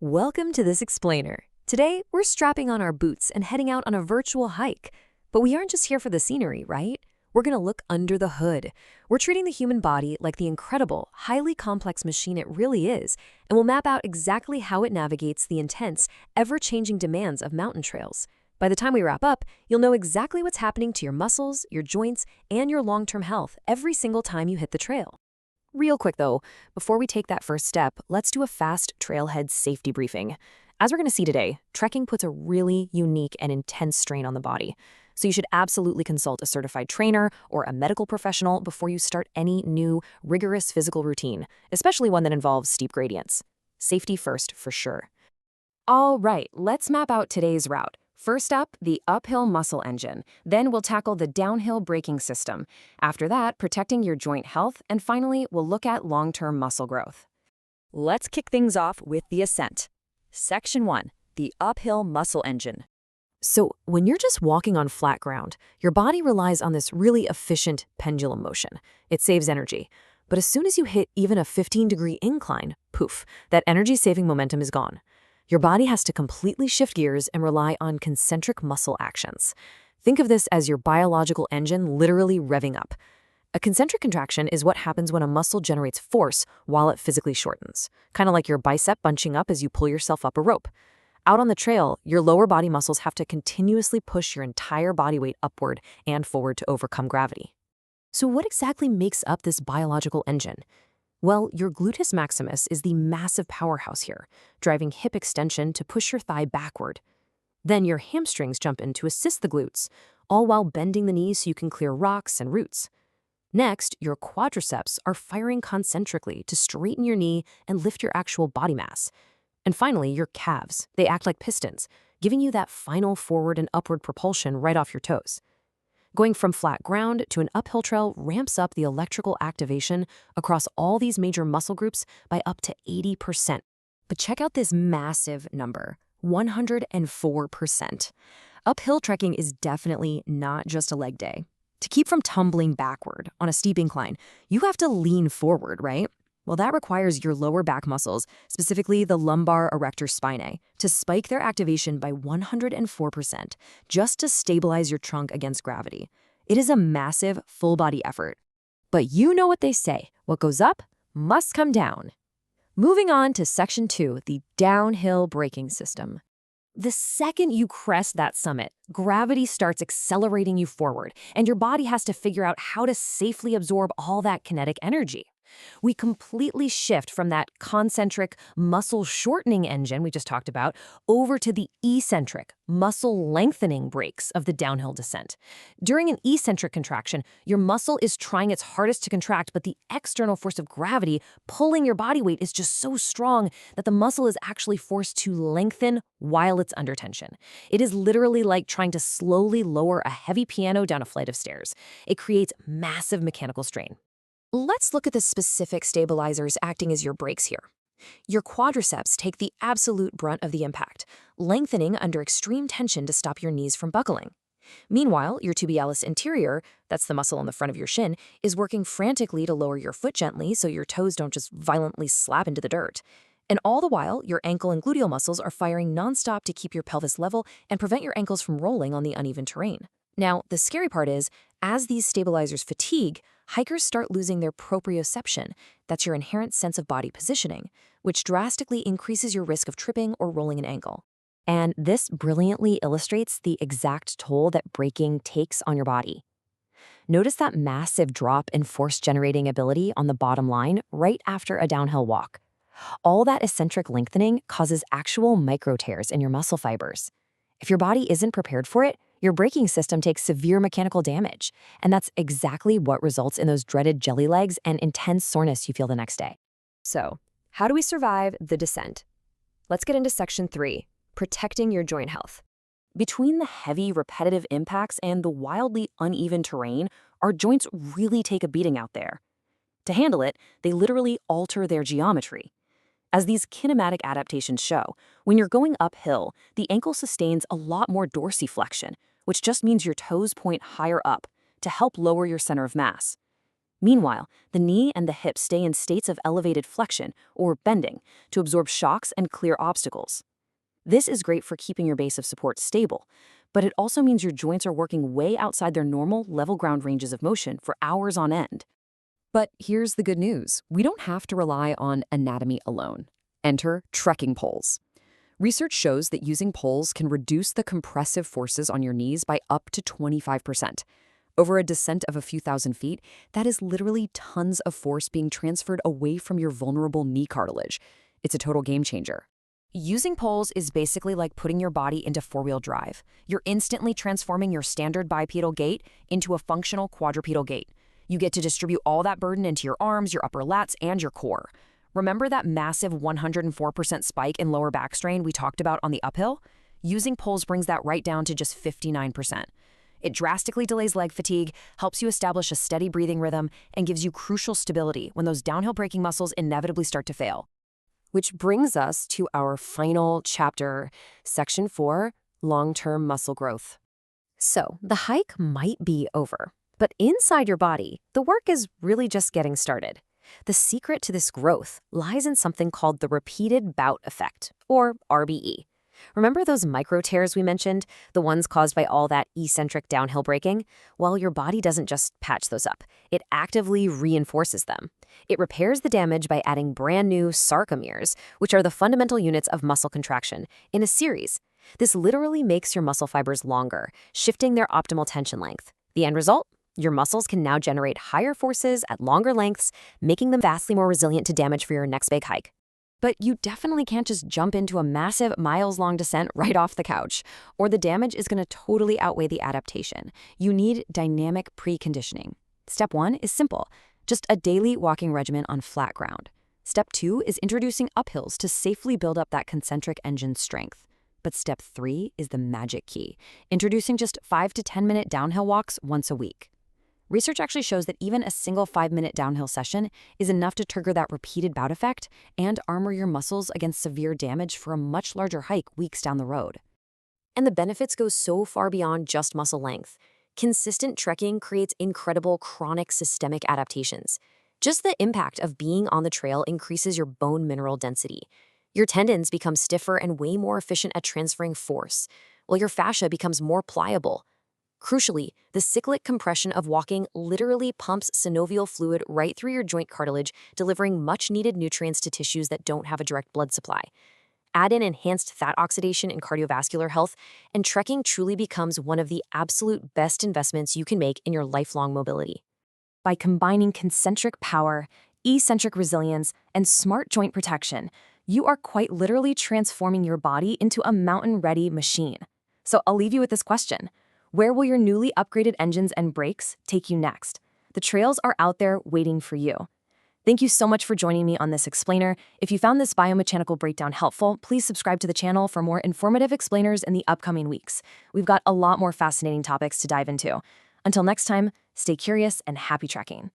Welcome to this explainer. Today, we're strapping on our boots and heading out on a virtual hike. But we aren't just here for the scenery, right? We're going to look under the hood. We're treating the human body like the incredible, highly complex machine it really is, and we'll map out exactly how it navigates the intense, ever-changing demands of mountain trails. By the time we wrap up, you'll know exactly what's happening to your muscles, your joints, and your long-term health every single time you hit the trail. Real quick though, before we take that first step, let's do a fast trailhead safety briefing. As we're going to see today, trekking puts a really unique and intense strain on the body. So you should absolutely consult a certified trainer or a medical professional before you start any new, rigorous physical routine, especially one that involves steep gradients. Safety first for sure. All right, let's map out today's route. First up, the uphill muscle engine. Then we'll tackle the downhill braking system. After that, protecting your joint health. And finally, we'll look at long-term muscle growth. Let's kick things off with the ascent. Section 1, the uphill muscle engine. So when you're just walking on flat ground, your body relies on this really efficient pendulum motion. It saves energy. But as soon as you hit even a 15-degree incline, poof, that energy-saving momentum is gone. Your body has to completely shift gears and rely on concentric muscle actions. Think of this as your biological engine literally revving up. A concentric contraction is what happens when a muscle generates force while it physically shortens, kind of like your bicep bunching up as you pull yourself up a rope. Out on the trail, your lower body muscles have to continuously push your entire body weight upward and forward to overcome gravity. So what exactly makes up this biological engine? Well, your gluteusmaximus is the massive powerhouse here, driving hip extension to push your thigh backward. Then your hamstrings jump in to assist the glutes, all while bending the knees so you can clear rocks and roots. Next, your quadriceps are firing concentrically to straighten your knee and lift your actual body mass. And finally, your calves. They act like pistons, giving you that final forward and upward propulsion right off your toes. Going from flat ground to an uphill trail ramps up the electrical activation across all these major muscle groups by up to 80%. But check out this massive number, 104%. Uphill trekking is definitely not just a leg day. To keep from tumbling backward on a steep incline, you have to lean forward, right? Well, that requires your lower back muscles, specifically the lumbar erectorspinae, to spike their activation by 104% just to stabilize your trunk against gravity. It is a massive, full-body effort. But you know what they say, what goes up must come down. Moving on to Section 2, the downhill braking system. The second you crest that summit, gravity starts accelerating you forward, and your body has to figure out how to safely absorb all that kinetic energy. We completely shift from that concentric, muscle-shortening engine we just talked about over to the eccentric, muscle-lengthening brakes of the downhill descent. During an eccentric contraction, your muscle is trying its hardest to contract, but the external force of gravity pulling your body weight is just so strong that the muscle is actually forced to lengthen while it's under tension. It is literally like trying to slowly lower a heavy piano down a flight of stairs. It creates massive mechanical strain. Let's look at the specific stabilizers acting as your brakes here. Your quadriceps take the absolute brunt of the impact, lengthening under extreme tension to stop your knees from buckling. Meanwhile, your tibialisanterior, that's the muscle on the front of your shin, is working frantically to lower your foot gently so your toes don't just violently slap into the dirt. And all the while, your ankle and gluteal muscles are firing nonstop to keep your pelvis level and prevent your ankles from rolling on the uneven terrain. Now, the scary part is, as these stabilizers fatigue, hikers start losing their proprioception, that's your inherent sense of body positioning, which drastically increases your risk of tripping or rolling an ankle. And this brilliantly illustrates the exact toll that braking takes on your body. Notice that massive drop in force-generating ability on the bottom line right after a downhill walk. All that eccentric lengthening causes actual micro-tears in your muscle fibers. If your body isn't prepared for it, your braking system takes severe mechanical damage, and that's exactly what results in those dreaded jelly legs and intense soreness you feel the next day. So, how do we survive the descent? Let's get into Section 3, protecting your joint health. Between the heavy, repetitive impacts and the wildly uneven terrain, our joints really take a beating out there. To handle it, they literally alter their geometry. As these kinematic adaptations show, when you're going uphill, the ankle sustains a lot more dorsiflexion, which just means your toes point higher up to help lower your center of mass. Meanwhile, the knee and the hip stay in states of elevated flexion, or bending, to absorb shocks and clear obstacles. This is great for keeping your base of support stable, but it also means your joints are working way outside their normal level ground ranges of motion for hours on end. But here's the good news. We don't have to rely on anatomy alone. Enter trekking poles. Research shows that using poles can reduce the compressive forces on your knees by up to 25%. Over a descent of a few thousand feet, that is literally tons of force being transferred away from your vulnerable knee cartilage. It's a total game changer. Using poles is basically like putting your body into four-wheel drive. You're instantly transforming your standard bipedal gait into a functional quadrupedal gait. You get to distribute all that burden into your arms, your upper lats, and your core. Remember that massive 104% spike in lower back strain we talked about on the uphill? Using poles brings that right down to just 59%. It drastically delays leg fatigue, helps you establish a steady breathing rhythm, and gives you crucial stability when those downhill braking muscles inevitably start to fail. Which brings us to our final chapter, Section 4, Long-Term Muscle Growth. So, the hike might be over, but inside your body, the work is really just getting started. The secret to this growth lies in something called the repeated bout effect, or RBE. Remember those micro tears we mentioned, the ones caused by all that eccentric downhill braking? Well, your body doesn't just patch those up. It actively reinforces them. It repairs the damage by adding brand new sarcomeres, which are the fundamental units of muscle contraction, in a series. This literally makes your muscle fibers longer, shifting their optimal tension length. The end result? Your muscles can now generate higher forces at longer lengths, making them vastly more resilient to damage for your next big hike. But you definitely can't just jump into a massive miles-long descent right off the couch, or the damage is going to totally outweigh the adaptation. You need dynamic preconditioning. Step 1 is simple, just a daily walking regimen on flat ground. Step 2 is introducing uphills to safely build up that concentric engine strength. But step 3 is the magic key, introducing just 5 to 10-minute downhill walks once a week. Research actually shows that even a single 5-minute downhill session is enough to trigger that repeated bout effect and armor your muscles against severe damage for a much larger hike weeks down the road. And the benefits go so far beyond just muscle length. Consistent trekking creates incredible chronic systemic adaptations. Just the impact of being on the trail increases your bone mineral density. Your tendons become stiffer and way more efficient at transferring force, while your fascia becomes more pliable. Crucially, the cyclic compression of walking literally pumps synovial fluid right through your joint cartilage, delivering much-needed nutrients to tissues that don't have a direct blood supply. Add in enhanced fat oxidation and cardiovascular health, and trekking truly becomes one of the absolute best investments you can make in your lifelong mobility. By combining concentric power, eccentric resilience, and smart joint protection, you are quite literally transforming your body into a mountain-ready machine. So I'll leave you with this question. Where will your newly upgraded engines and brakes take you next? The trails are out there waiting for you. Thank you so much for joining me on this explainer. If you found this biomechanical breakdown helpful, please subscribe to the channel for more informative explainers in the upcoming weeks. We've got a lot more fascinating topics to dive into. Until next time, stay curious and happy trekking.